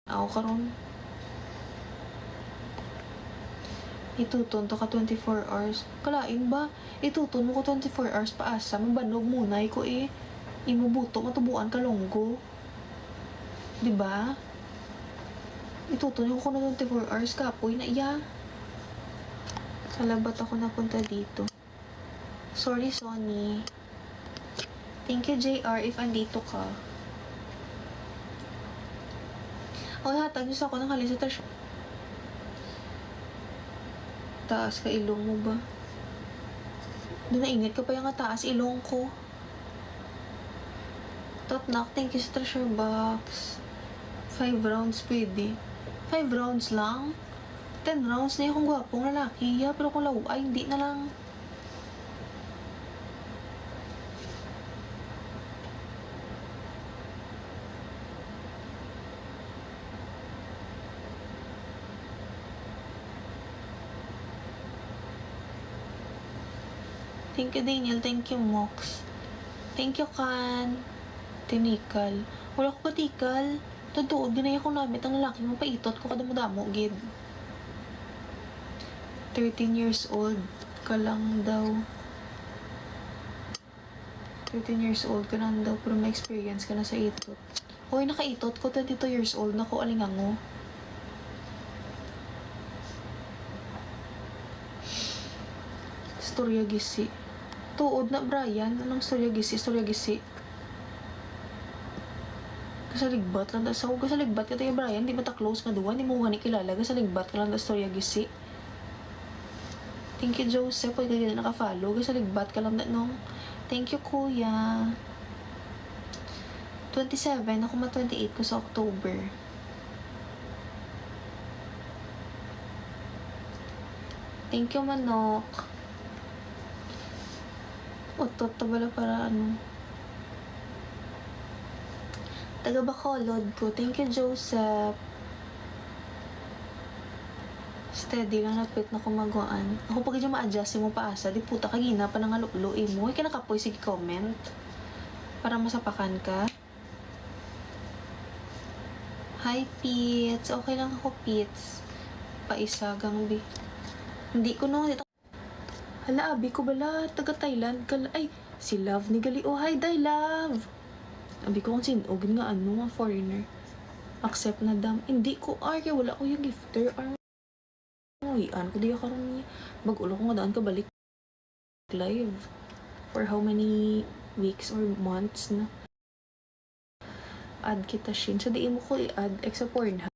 Ako karon. Ituton to ka 24 hours. Kalain ba? Ituton mo ko 24 hours paasa. Mabanog munay ko eh. Imubuto, matubuan ka longgo. Diba? Ituton ko na 24 hours kapoy na iya. Salabat ako napunta dito. Sorry, Sonny. Thank you, JR, if andito ka. O, hatag niyo sa ako ng kalisita. Taas ka ilong mo ba? Doon naingat ka pa yung taas ilong ko. Top knock, thank you sa treasure box. 5 rounds pwede. 5 rounds lang? 10 rounds na yung kung gwapong lalaki. Yeah, pero kung law, ay hindi na lang. Thank you, Daniel. Thank you, Mox. Thank you, Kan. Tinikal. Wala ko katikal. Totoo, ginaya ko namit ang lalaki mo. Paitot ko kadamo-damo, gid. 13 years old ka lang daw. 13 years old ka lang daw, pero may experience ka na sa itot. Hoy, nakaitot ko. 22 years old na ko, alingango. Storya gisi. Tuod na, Brian. Anong storya gisi? Storya gisi. Kasaligbat lang. Sa ako kasaligbat ka tayo, Brian. Di ba ta close nga duwa? Di mo nga ni kilala. Kasaligbat ka lang da storya gisi. Thank you, Joseph. Huwag ka naka-follow. Kasaligbat ka lang da, no? Thank you, Kuya. 27. Ako ma-28 ko sa October. Thank you, Manok. Otot, tabala para ano. Taga Bacolod ko. Thank you, Joseph. Steady lang napit na kumagwaan. Ako pag dyan ma-adjust mo paasa, di puta kagina pa nang alukluin mo. Huwag ka nakapoy, sige comment. Para masapakan ka. Hi, Pits. Okay lang ako, Pits. Paisagang bi. Hindi ko no. Hala, abi ko bala. Taga Thailand ka. Ay, si Love ni Gali. Oh, hi, Day Love. Abi ko kung sinog nga ano, nga foreigner. Accept na dam. Hindi ko, kaya wala ko yung gifter. Uyan ko di karon niya. Bag-ulo ko nga daan ka balik live. For how many weeks or months na. Add kita shin. So, di mo ko i-add. Except Pornhub.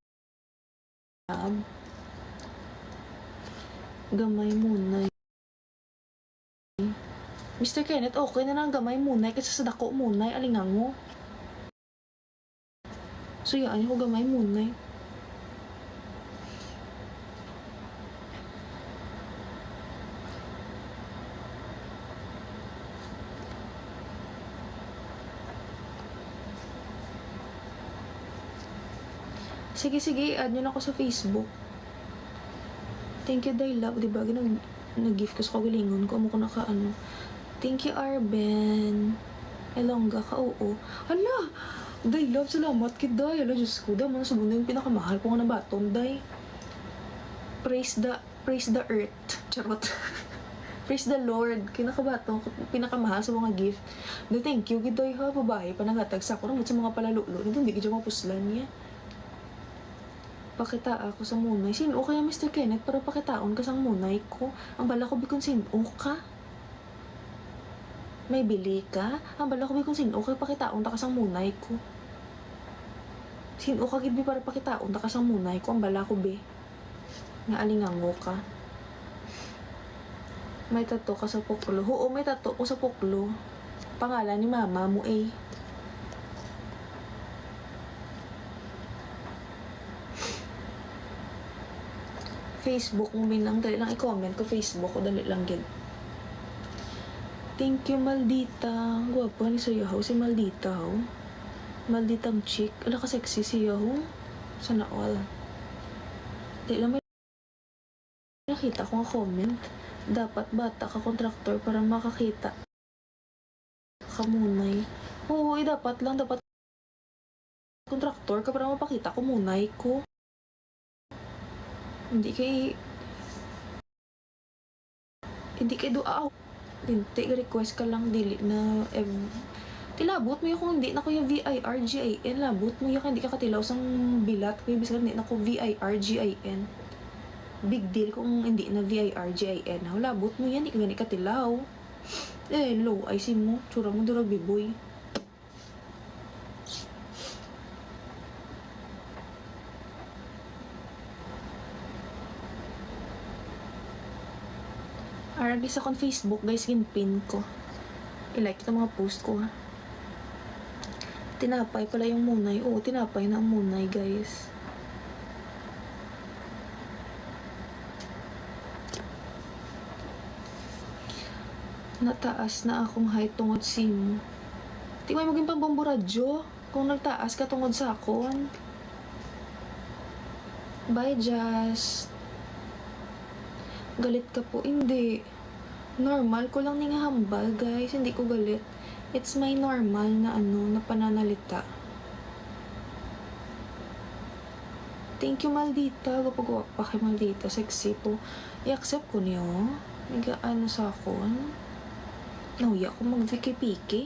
Gamay muna. Mr. Kenneth, okay na lang gamay muna. Kasi sa dako muna. Alingang mo. So, yan ko gamay muna. Sige, add nyo na ako sa Facebook. Thank you, Day Love. Diba, nag-gift ko sa kagalingon ko. Amo ko naka-ano. Thank you, Arben. Elongga ka, oo. Hala! Day Love, salamat kid, Day. Hala, Diyos ko, daman sa mundo yung pinakamahal ko nga na baton, Day. Praise the earth. Charot. Praise the Lord. Kinakabatong, pinakamahal sa mga gift. Day, thank you, kid, Day, ha. Babae, panangatag sa ako. Namot sa mga palalulo. Hindi ka dyan mapuslan niya. Pakita ako sa munay. Sino kaya Mr. Kenneth para pakitaon ka sa munay ko? Ang bala ko bikon sino ka? May bili ka? Ang bala ko bikon sino kaya pakitaon ta ka sa munay ko? Sino ka gibi para pakitaon ta ka sa munay ko? Ang bala ko be. Nga alingango ka. May tato ka sa puklo. Oo, may tato ko sa puklo. Pangalan ni mama mo eh. Facebook mo binang, dali lang i-comment ko Facebook ko, dali lang gid. Thank you, Maldita. Gwapo ni sa yahaw, si Maldita, ho. Malditang chick. Ala ka sexy si yahaw. Sana all. Dali lang may nakita ko nga comment. Dapat bata ka kontraktor para makakita. Kamunay. Oo, dapat kontraktor ka para mapakita ko munay ko. Hindi kay doa. Hindi request ka lang dili na tilabot mo yung kung hindi na ko yung VIRGIN. Labot mo yung hindi ka katilaw sang bilat ko yung bisan hindi na ko VIRGIN. Big deal kung hindi na VIRGIN. Labot mo yan, hindi ka gani katilaw. Low IC mo. Tsura mo durag biboy. Aragis akong Facebook guys, ginpin ko. I-like ito mga post ko ha. Tinapay pala yung munay. Oo, tinapay na ang munay guys. Nataas na akong height tungod sim. Di mo maging pambomboradyo kung nagtaas ka tungod sa akon. Bye, Just. Galit ka po? Hindi. Normal ko lang ning hambal, guys. Hindi ko galit. It's my normal na pananalita. Thank you, Maldita. Kapag pa kay Maldita, sexy po. I-accept ko niyo. Nag-ano sa akon. Nauya ko mag-piki-piki.